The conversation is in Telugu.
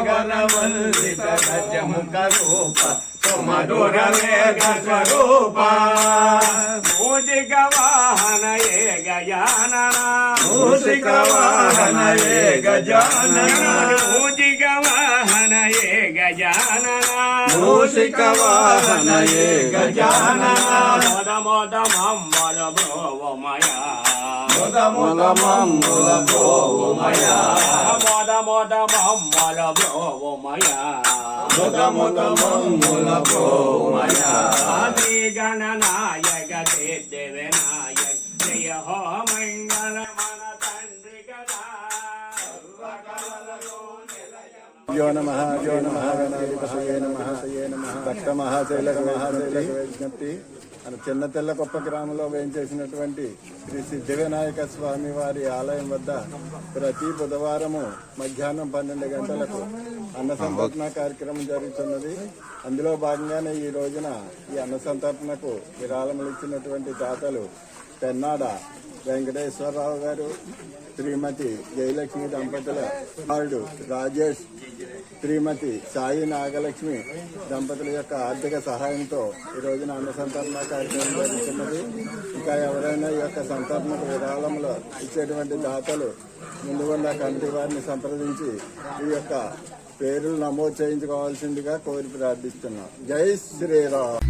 గణవందిత గజముఖ రూప సుమధుర వేగ స్వరూప మూషిక వాహన ఏ గజానన మూషిక వాహన ఏ గజానన మూషిక వాహన ఏ గజానన మూషిక వాహన ఏ గజానన మద మద మమ్మల భోవమయ మద మద మమ్మల భోవమయ మద మద మమ్మల భోవమయ మద మద మమ్మల భోవమయ ఆది గణనాయక దేవనాయక జయ హో మంగళ మన తండ్రి గదా यो नमः गणाधिपतये नमः భక్త మహాశైలక మహాశైలక విజ్ఞప్తి మన చిన్న తెల్లకొప్ప గ్రామంలో వేయించేసినటువంటి శ్రీ సిద్ధి వినాయక స్వామి వారి ఆలయం వద్ద ప్రతి బుధవారము మధ్యాహ్నం 12 గంటలకు అన్న సంతర్పణ కార్యక్రమం జరుగుతున్నది. అందులో భాగంగానే ఈ రోజున ఈ అన్న సంతర్పణకు విరాళములు ఇచ్చినటువంటి దాతలు పెన్నాడ వెంకటేశ్వరరావు గారు, శ్రీమతి జయలక్ష్మి దంపతుల కుమారుడు రాజేష్, శ్రీమతి సాయి నాగలక్ష్మి దంపతుల యొక్క ఆర్థిక సహాయంతో ఈ రోజున అన్న సంతర్పణ కార్యక్రమం జరుగుతున్నది. ఇంకా ఎవరైనా ఈ యొక్క సంతర్పణకు విరాళములు ఇచ్చేటువంటి దాతలు ముందుగా కమిటీ వారిని సంప్రదించి ఈ యొక్క పేర్లు నమోదు చేయించుకోవాల్సిందిగా కోరి ప్రార్థిస్తున్నాం. జై శ్రీరామ్.